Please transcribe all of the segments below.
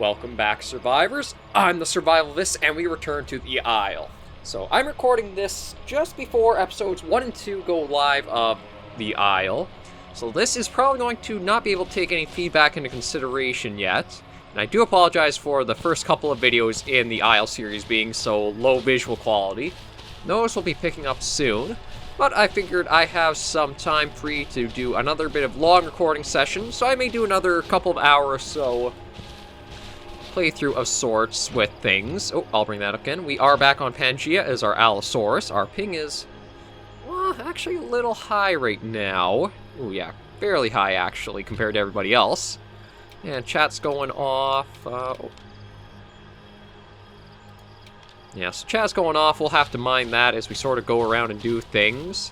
Welcome back, survivors. I'm the SurvivalVis, and we return to the Isle. So, I'm recording this just before episodes 1 and 2 go live of the Isle. So this is probably going to not be able to take any feedback into consideration yet. And I do apologize for the first couple of videos in the Isle series being so low visual quality. Those will be picking up soon. But I figured I have some time free to do another bit of long recording session, so I may do another couple of hours or so playthrough of sorts with things. Oh, I'll bring that up again. We are back on Pangea as our Allosaurus. Our ping is, well, actually a little high right now. Oh yeah, fairly high actually compared to everybody else. And chat's going off. Yeah, so chat's going off. We'll have to mind that as we sort of go around and do things.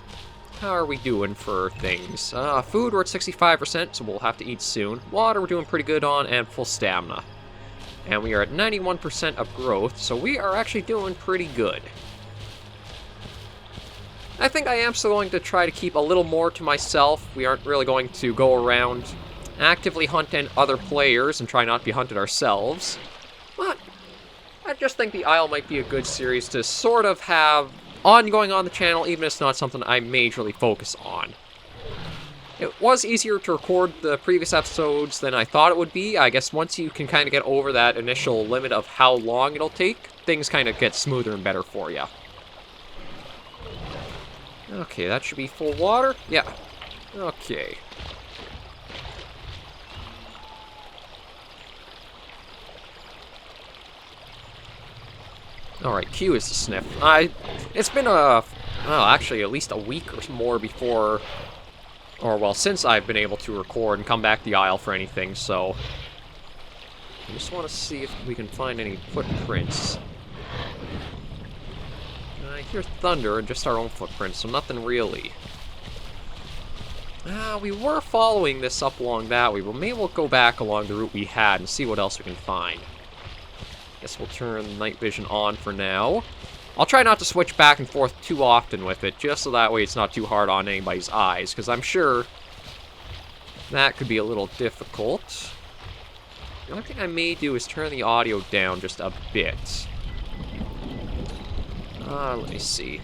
How are we doing for things? Food, we're at 65%, so we'll have to eat soon. Water, we're doing pretty good on, and full stamina. And we are at 91% of growth, so we are actually doing pretty good. I think I am still going to try to keep a little more to myself. We aren't really going to go around actively hunting other players and try not to be hunted ourselves. But I just think the Isle might be a good series to sort of have ongoing on the channel, even if it's not something I majorly focus on. It was easier to record the previous episodes than I thought it would be. I guess once you can kind of get over that initial limit of how long it'll take, things kind of get smoother and better for you. Okay, that should be full water. Yeah. Okay. Alright, Q is the sniff. It's been actually at least a week or more before, or well, since I've been able to record and come back to the Isle for anything, so I just want to see if we can find any footprints. I hear thunder and just our own footprints, so nothing really. We were following this up along that way, but maybe we'll go back along the route we had and see what else we can find. Guess we'll turn night vision on for now. I'll try not to switch back and forth too often with it, just so that way it's not too hard on anybody's eyes, because I'm sure that could be a little difficult. The only thing I may do is turn the audio down just a bit. Let me see.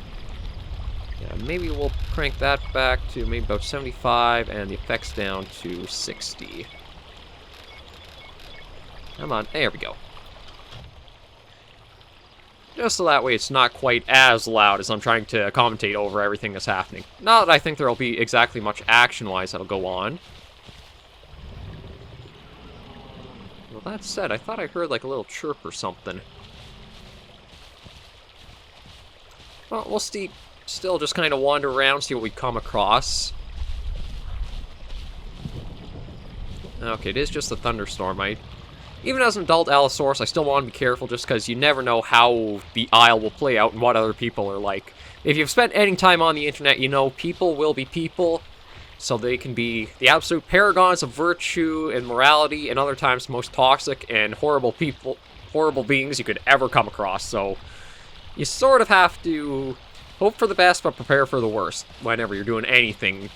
Yeah, maybe we'll crank that back to maybe about 75 and the effects down to 60. Come on, there we go. Just so that way it's not quite as loud as I'm trying to commentate over everything that's happening. Not that I think there'll be exactly much action-wise that'll go on. Well, that said, I thought I heard like a little chirp or something. Well, we'll still just kind of wander around, see what we come across. Okay, it is just a thunderstorm. Even as an adult Allosaurus, I still want to be careful just because you never know how the Isle will play out and what other people are like. If you've spent any time on the internet, you know people will be people, so they can be the absolute paragons of virtue and morality, and other times the most toxic and horrible beings you could ever come across, so you sort of have to hope for the best but prepare for the worst whenever you're doing anything.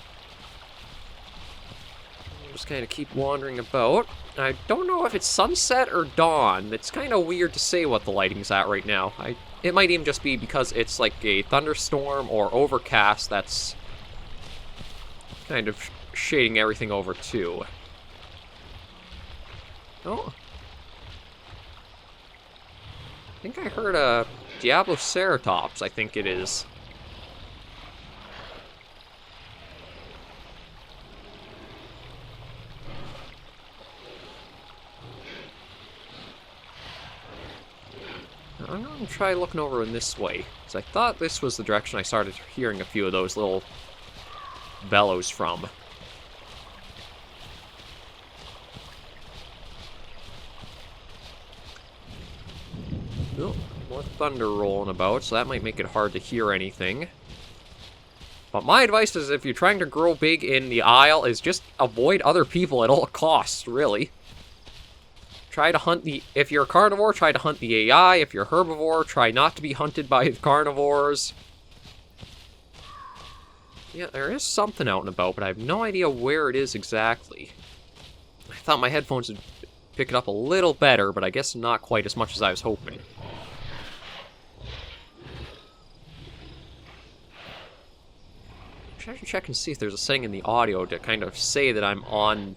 Just kind of keep wandering about. I don't know if it's sunset or dawn. It's kind of weird to say what the lighting's at right now. It might even just be because it's like a thunderstorm or overcast that's kind of shading everything over too. Oh. I think I heard a Diabloceratops, I think it is. I'm going to try looking over in this way, because I thought this was the direction I started hearing a few of those little bellows from. Oh, more thunder rolling about, so that might make it hard to hear anything. But my advice is if you're trying to grow big in the Isle is just avoid other people at all costs, really. Try to hunt if you're a carnivore, try to hunt the AI. If you're a herbivore, try not to be hunted by the carnivores. Yeah, there is something out and about, but I have no idea where it is exactly. I thought my headphones would pick it up a little better, but I guess not quite as much as I was hoping. I should check and see if there's a setting in the audio to kind of say that I'm on...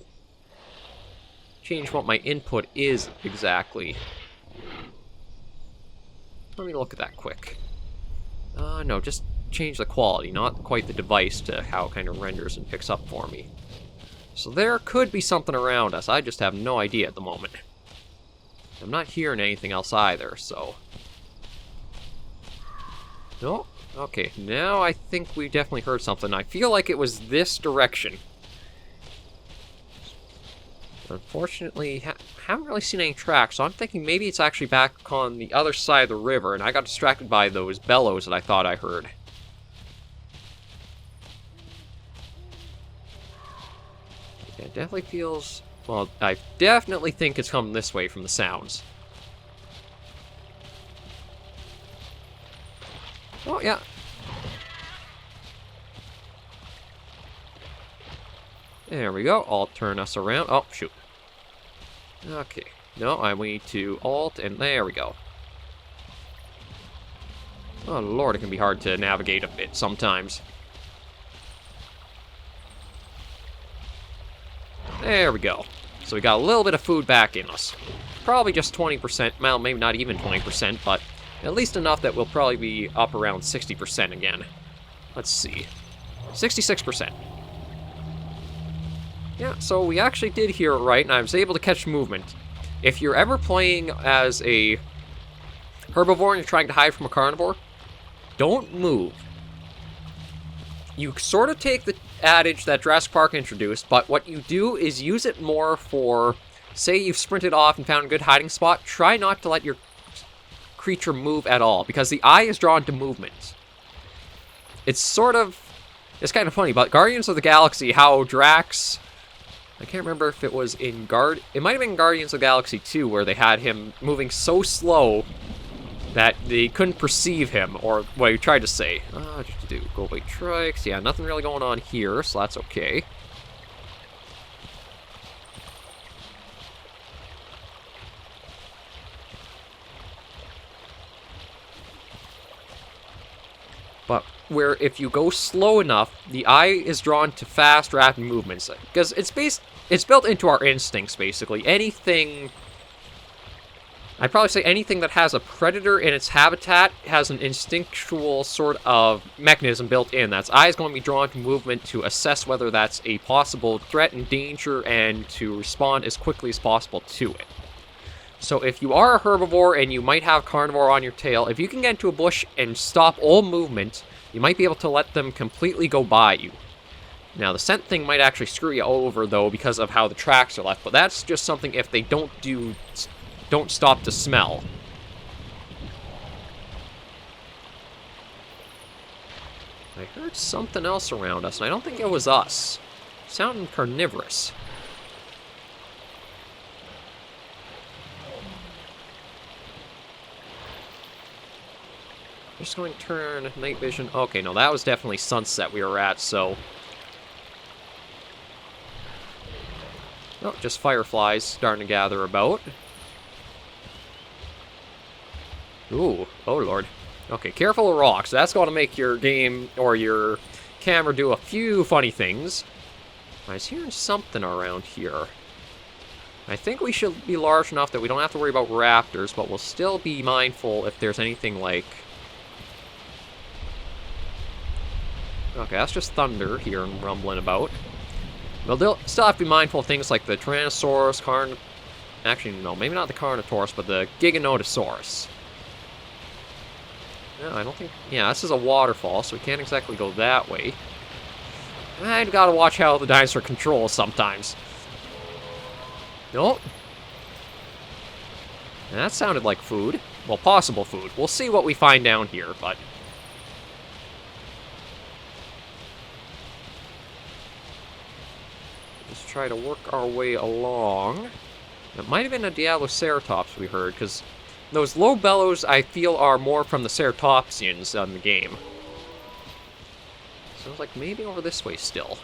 change what my input is exactly. Let me look at that quick. No, just change the quality, not quite the device to how it kind of renders and picks up for me. So there could be something around us, I just have no idea at the moment. I'm not hearing anything else either, so... No? Okay, now I think we definitely heard something. I feel like it was this direction. Unfortunately, haven't really seen any tracks, so I'm thinking maybe it's actually back on the other side of the river, and I got distracted by those bellows that I thought I heard. Yeah, it definitely feels... Well, I definitely think it's coming this way from the sounds. Oh, yeah. There we go. I'll turn us around. Oh, shoot. Okay. No, I need to alt, and there we go. Oh, Lord, it can be hard to navigate a bit sometimes. There we go. So we got a little bit of food back in us. Probably just 20%. Well, maybe not even 20%, but at least enough that we'll probably be up around 60% again. Let's see. 66%. Yeah, so we actually did hear it right, and I was able to catch movement. If you're ever playing as a herbivore and you're trying to hide from a carnivore, don't move. You sort of take the adage that Jurassic Park introduced, but what you do is use it more for, say you've sprinted off and found a good hiding spot, try not to let your creature move at all, because the eye is drawn to movement. It's kind of funny, but Guardians of the Galaxy, how Drax... I can't remember if it was in it might have been Guardians of the Galaxy 2, where they had him moving so slow that they couldn't perceive him, or what he tried to say. Go away trikes. Yeah, nothing really going on here, so that's okay. But where if you go slow enough, the eye is drawn to fast, rapid movements. Because it's built into our instincts, basically. I'd probably say anything that has a predator in its habitat has an instinctual sort of mechanism built in. That's eye is going to be drawn to movement to assess whether that's a possible threat and danger and to respond as quickly as possible to it. So if you are a herbivore and you might have carnivore on your tail, if you can get into a bush and stop all movement, you might be able to let them completely go by you. Now, the scent thing might actually screw you over, though, because of how the tracks are left, but that's just something if they don't stop to smell. I heard something else around us, and I don't think it was us. It sounded carnivorous. Just going to turn night vision. Okay, no, that was definitely sunset we were at, so... Oh, just fireflies starting to gather about. Ooh, oh lord. Okay, careful of rocks. That's going to make your game or your camera do a few funny things. I was hearing something around here. I think we should be large enough that we don't have to worry about raptors, but we'll still be mindful if there's anything like... Okay, that's just thunder here and rumbling about. Well, they'll still have to be mindful of things like the Tyrannosaurus, actually, no, maybe not the Carnotaurus, but the Giganotosaurus. No, I don't think... Yeah, this is a waterfall, so we can't exactly go that way. I've got to watch how the dinosaur controls sometimes. Nope. And that sounded like food. Well, possible food. We'll see what we find down here, but... Just try to work our way along. It might have been a Diabloceratops we heard, because those low bellows, I feel, are more from the ceratopsians on the game. Sounds like maybe over this way still.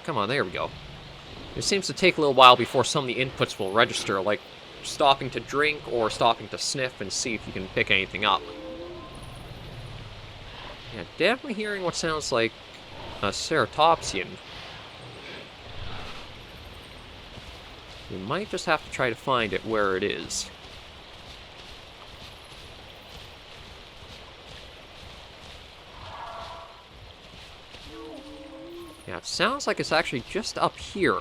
come on, there we go. It seems to take a little while before some of the inputs will register, like stopping to drink or stopping to sniff and see if you can pick anything up. Yeah, definitely hearing what sounds like a ceratopsian. We might just have to try to find it where it is. Yeah, it sounds like it's actually just up here.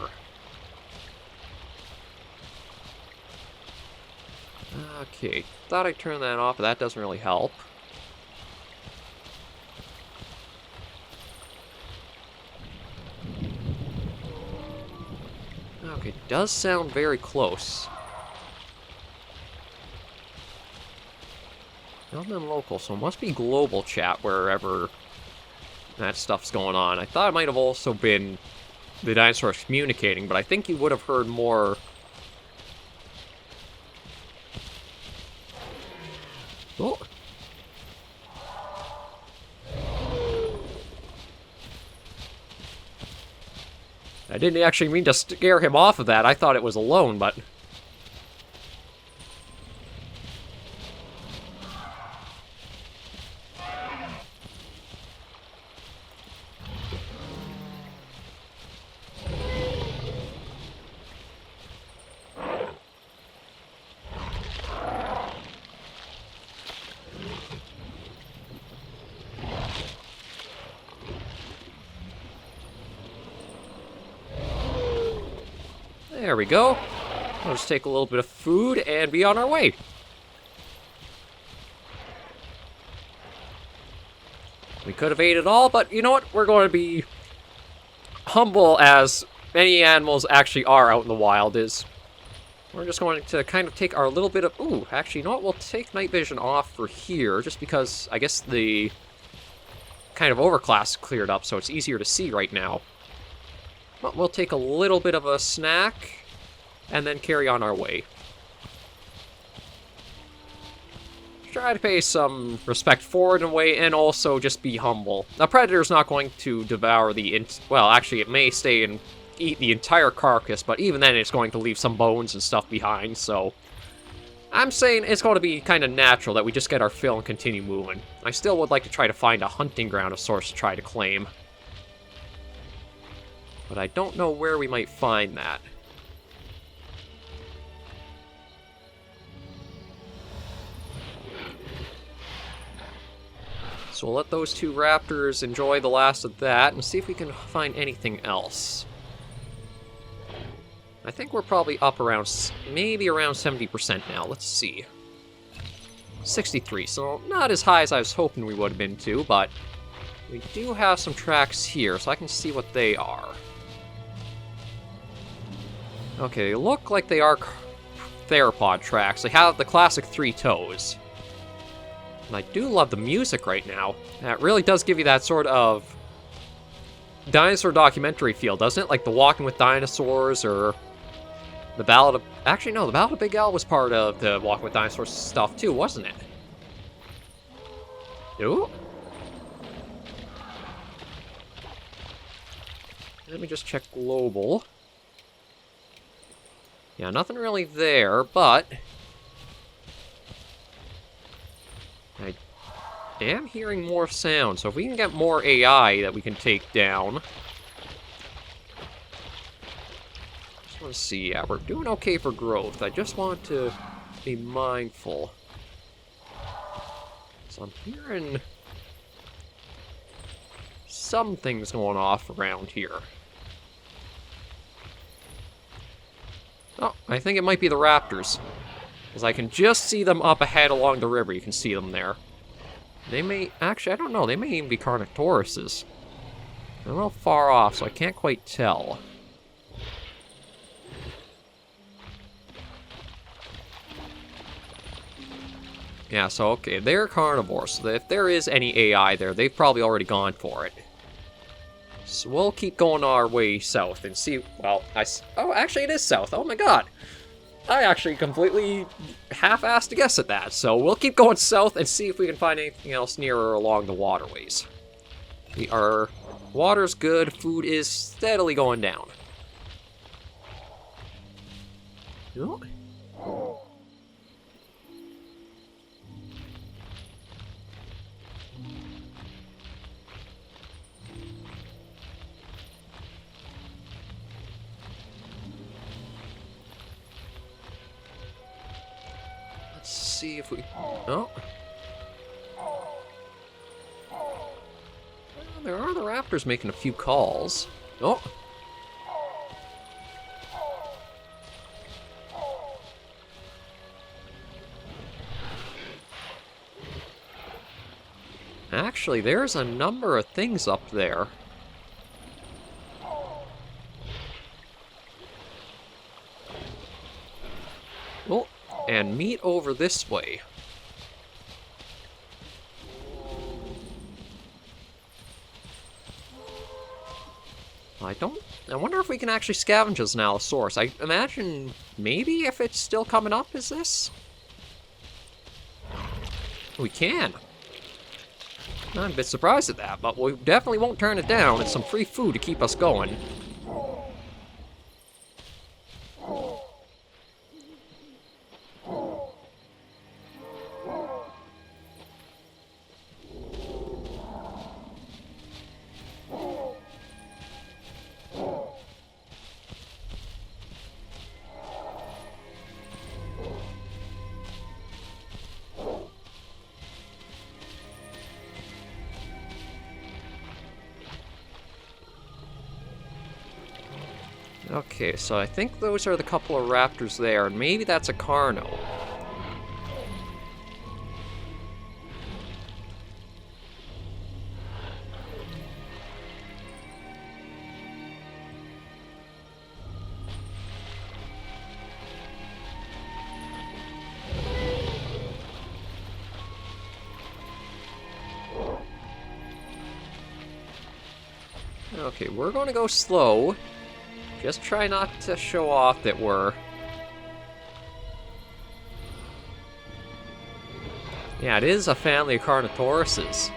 Okay, thought I'd turn that off, but that doesn't really help. Okay, does sound very close. Nothing local, so it must be global chat wherever that stuff's going on. I thought it might have also been the dinosaurs communicating, but I think you would have heard more. Oh. I didn't actually mean to scare him off of that. I thought it was alone, but... There we go. We'll just take a little bit of food and be on our way. We could have ate it all, but you know what? We're going to be humble as many animals actually are out in the wild is. We're just going to kind of take our little bit of... Ooh, actually, you know what? We'll take night vision off for here, just because I guess the kind of overclass cleared up, so it's easier to see right now. But we'll take a little bit of a snack and then carry on our way. Try to pay some respect forward in a way, and also just be humble. A predator's not going to devour the... well, actually, it may stay and eat the entire carcass, but even then it's going to leave some bones and stuff behind, so... I'm saying it's going to be kind of natural that we just get our fill and continue moving. I still would like to try to find a hunting ground of sorts to try to claim. But I don't know where we might find that. So we'll let those two raptors enjoy the last of that and see if we can find anything else. I think we're probably up around, maybe around 70% now. Let's see. 63, so not as high as I was hoping we would have been to, but we do have some tracks here, so I can see what they are. Okay, they look like they are theropod tracks. They have the classic 3 toes. And I do love the music right now. That really does give you that sort of dinosaur documentary feel, doesn't it? Like the Walking with Dinosaurs or the Ballad of... Actually, no, the Ballad of Big Al was part of the Walking with Dinosaurs stuff too, wasn't it? Ooh. Let me just check global. Yeah, nothing really there, but... I am hearing more sound, so if we can get more AI that we can take down... Just want to see, yeah, we're doing okay for growth. I just want to be mindful. So I'm hearing... some things going off around here. Oh, I think it might be the raptors. Because I can just see them up ahead along the river. You can see them there. They may... Actually, I don't know. They may even be Carnotauruses. They're a little far off, so I can't quite tell. Yeah, so, okay. They're carnivores. So if there is any AI there, they've probably already gone for it. So we'll keep going our way south and see... Well, oh, actually it is south. Oh my god. I actually completely half-assed a guess at that. So we'll keep going south and see if we can find anything else nearer along the waterways. We are Water's good, food is steadily going down. Oh. Let's see if we... Oh. Well, there are the raptors making a few calls. Oh. Actually, there's a number of things up there. Oh, and meat over this way. I wonder if we can actually scavenge as an Allosaurus. I imagine maybe if it's still coming up, is this? We can. I'm a bit surprised at that, but we definitely won't turn it down. It's some free food to keep us going. Okay, so I think those are the couple of raptors there, and maybe that's a Carno. Okay, we're going to go slow. Just try not to show off that we're... Yeah, it is a family of Carnotauruses.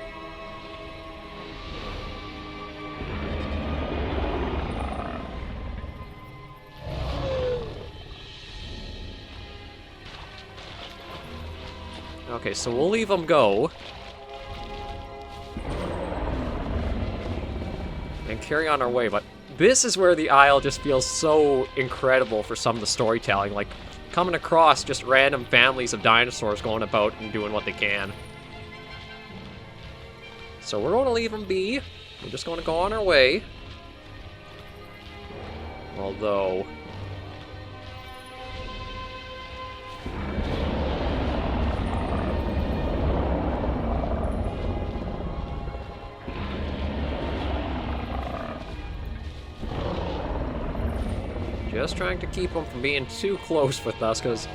Okay, so we'll leave them go. And carry on our way, but... This is where the Isle just feels so incredible for some of the storytelling, like coming across just random families of dinosaurs going about and doing what they can. So we're going to leave them be. We're just going to go on our way. Although... Just trying to keep them from being too close with us, because...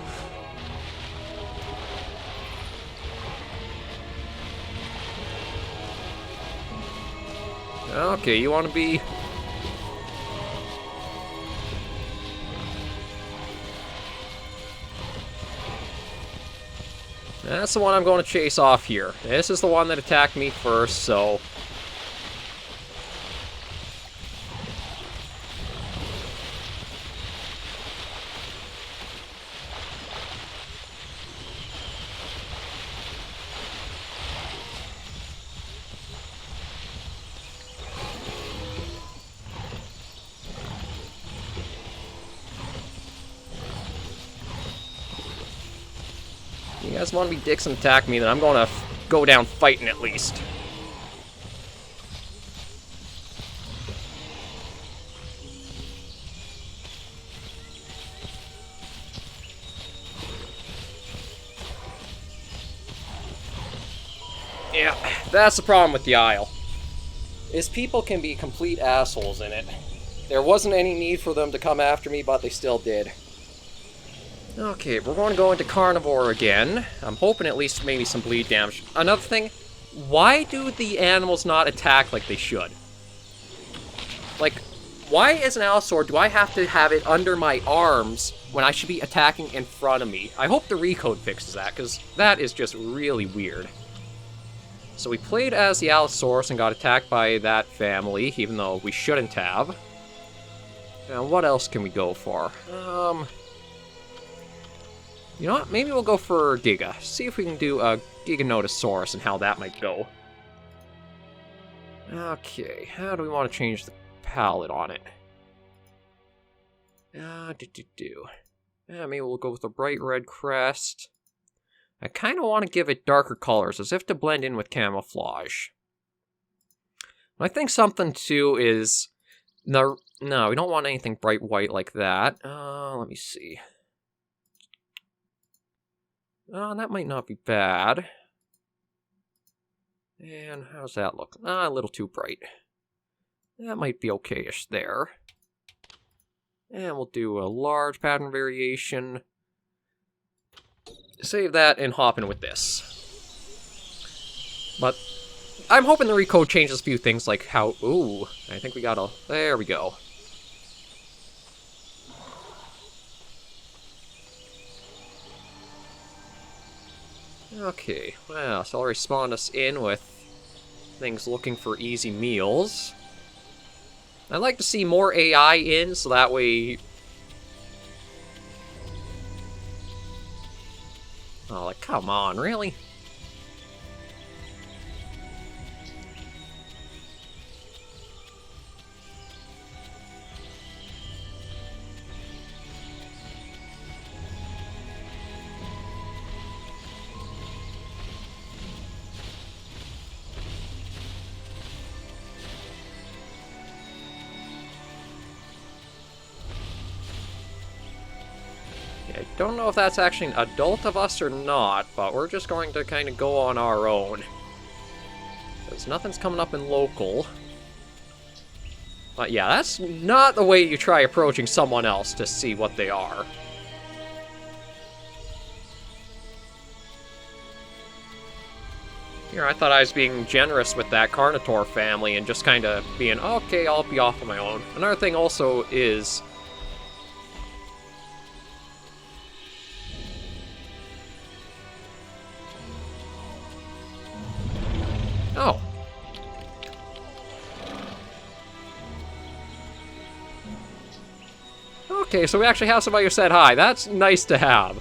Okay, you want to be... That's the one I'm going to chase off here. This is the one that attacked me first, so... You guys want to be dicks and attack me, then I'm going to go down fighting at least. Yeah, that's the problem with the Isle. Is people can be complete assholes in it. There wasn't any need for them to come after me, but they still did. Okay, we're going to go into Carnivore again. I'm hoping at least maybe some bleed damage. Another thing, why do the animals not attack like they should? Like, why as an Allosaur do I have to have it under my arms when I should be attacking in front of me? I hope the recode fixes that, because that is just really weird. So we played as the Allosaurus and got attacked by that family, even though we shouldn't have. Now, what else can we go for? You know what? Maybe we'll go for Giga. See if we can do a Giganotosaurus and how that might go. Okay, how do we want to change the palette on it? Maybe we'll go with a bright red crest. I kind of want to give it darker colors, as if to blend in with camouflage. I think something, too, is... No, we don't want anything bright white like that. Let me see. That might not be bad. And how's that look? A little too bright. That might be okay-ish there. And we'll do a large pattern variation. Save that and hop in with this. But I'm hoping the recode changes a few things like how... Ooh, I think we got a... There we go. Okay, well, so I'll respawn us in with things looking for easy meals. I'd like to see more AI in, so that way... Oh, like, come on, really? I don't know if that's actually an adult of us or not, but we're just going to kind of go on our own. Because nothing's coming up in local. But yeah, that's not the way you try approaching someone else to see what they are. Here, I thought I was being generous with that Carnotaur family and just kind of being, okay, I'll be off on my own. Another thing also is... Oh. Okay, so we actually have somebody who said hi. That's nice to have.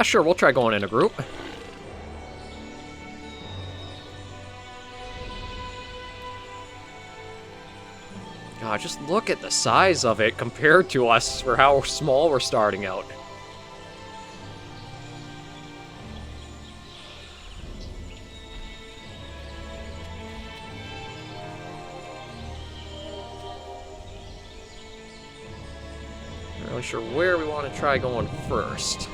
Sure, we'll try going in a group. God, just look at the size of it compared to us for how small we're starting out. Not really sure where we want to try going first.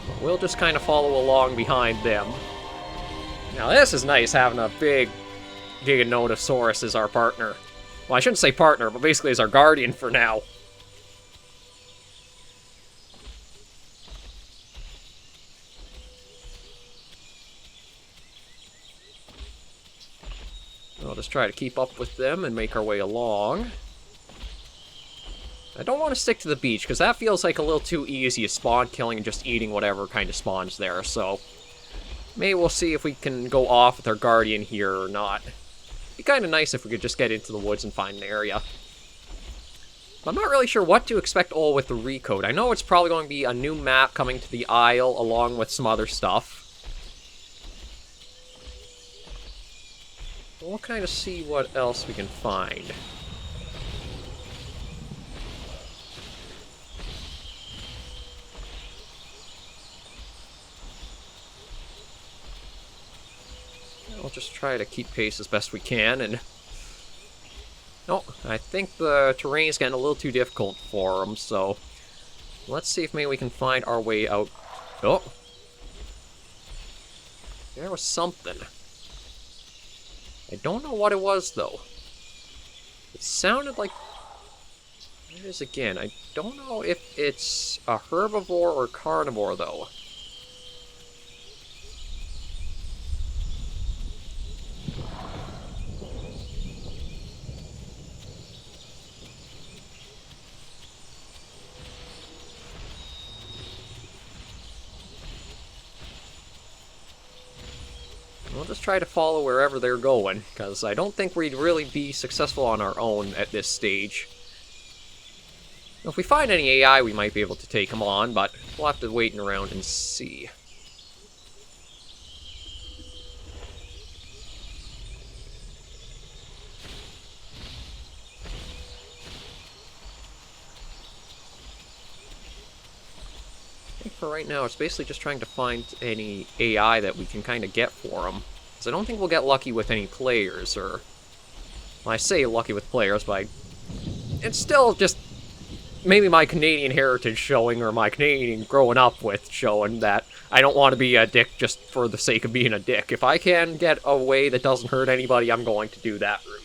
But we'll just kind of follow along behind them. Now this is nice, having a big Giganotosaurus as our partner. Well, I shouldn't say partner, but basically as our guardian for now. I'll just try to keep up with them and make our way along. I don't want to stick to the beach, because that feels like a little too easy a spawn killing and just eating whatever kind of spawns there, so... Maybe we'll see if we can go off with our guardian here or not. It'd be kind of nice if we could just get into the woods and find an area. I'm not really sure what to expect all with the recode. I know it's probably going to be a new map coming to the Isle along with some other stuff. We'll kind of see what else we can find. We'll just try to keep pace as best we can, and... Oh, I think the terrain is getting a little too difficult for them, so... Let's see if maybe we can find our way out. Oh! There was something. I don't know what it was, though. It sounded like... There it is again. I don't know if it's a herbivore or carnivore, though. We'll just try to follow wherever they're going, because I don't think we'd really be successful on our own at this stage. If we find any AI, we might be able to take them on, but we'll have to wait around and see. I think for right now, it's basically just trying to find any AI that we can kind of get for them. Because I don't think we'll get lucky with any players, or... Well, I say lucky with players, but it's still just maybe my Canadian heritage showing, or my Canadian growing up with showing that I don't want to be a dick just for the sake of being a dick. If I can get a way that doesn't hurt anybody, I'm going to do that route.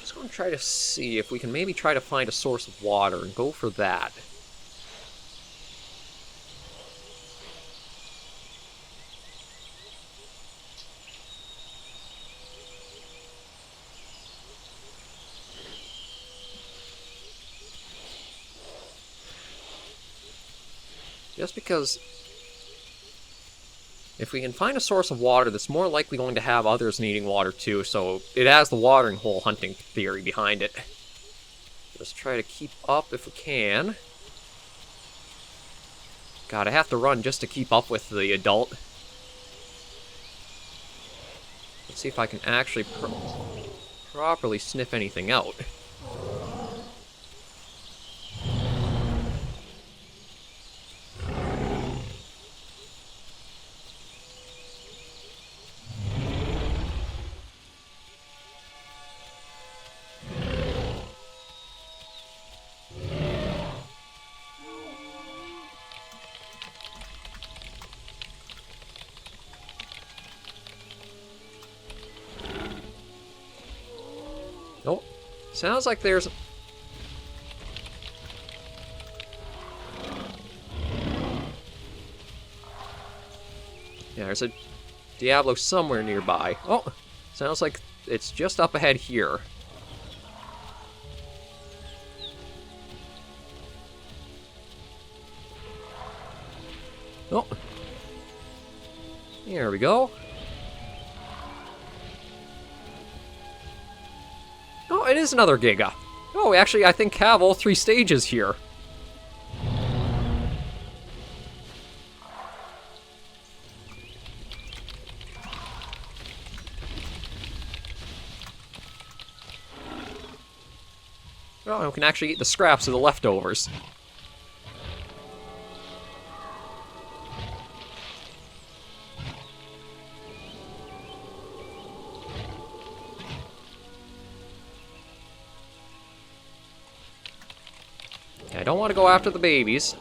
Just going to try to see if we can maybe try to find a source of water and go for that. Just because if we can find a source of water, that's more likely going to have others needing water too, so it has the watering hole hunting theory behind it. Just try to keep up if we can. God, I have to run just to keep up with the adult. Let's see if I can actually properly sniff anything out. Nope. Sounds like there's... Yeah, there's a Diablo somewhere nearby. Oh! Sounds like it's just up ahead here. Oh! There we go. Oh, it is another Giga. Oh, actually, I think have all 3 stages here. Oh, we can actually eat the scraps of the leftovers. I don't want to go after the babies.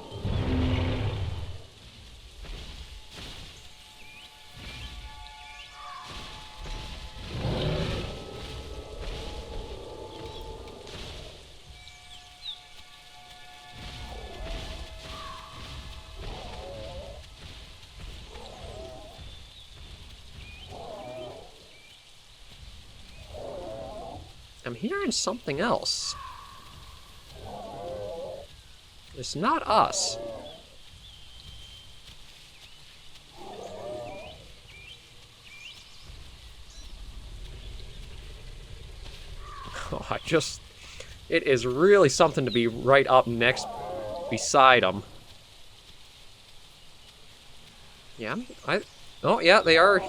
I'm hearing something else. It's not us. Oh, it is really something to be right up next beside them. Yeah, oh yeah, they are.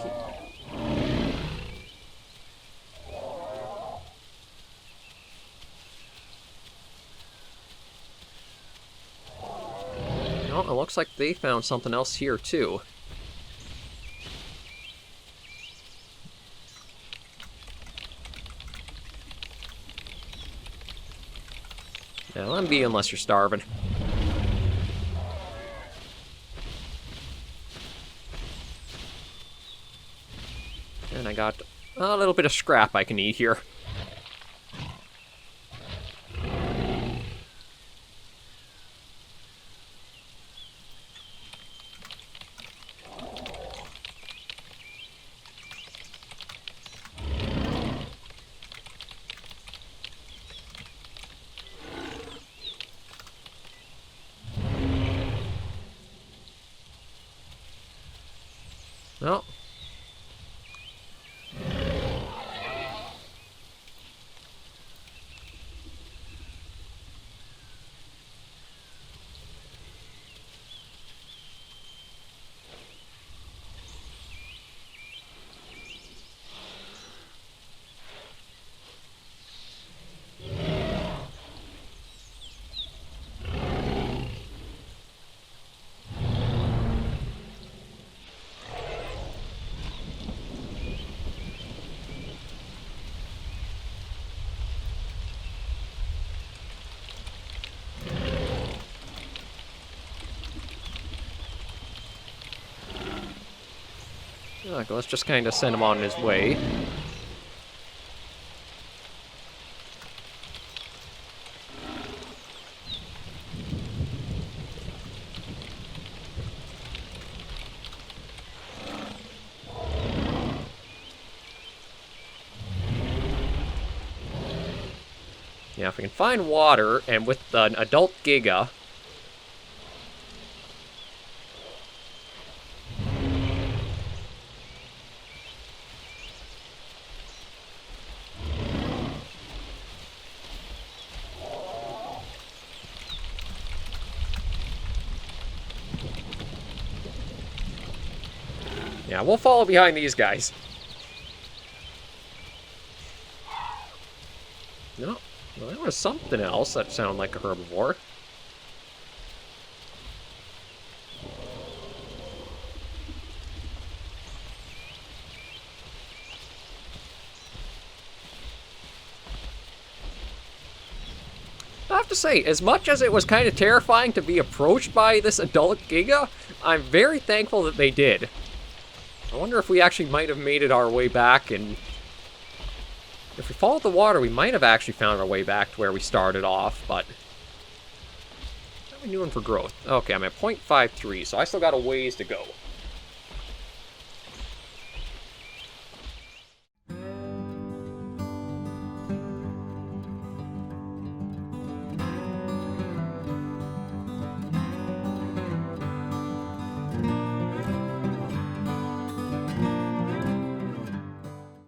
Oh, it looks like they found something else here, too. Yeah, let them be unless you're starving. And I got a little bit of scrap I can eat here. No. Okay, let's just kind of send him on his way. Yeah, if we can find water, and with an adult Giga... Yeah, we'll follow behind these guys. No, well, there was something else that sounded like a herbivore. I have to say, as much as it was kind of terrifying to be approached by this adult Giga, I'm very thankful that they did. I wonder if we actually might have made it our way back, and if we followed the water, we might have actually found our way back to where we started off, but what are we doing for growth? Okay, I'm at 0.53, so I still got a ways to go.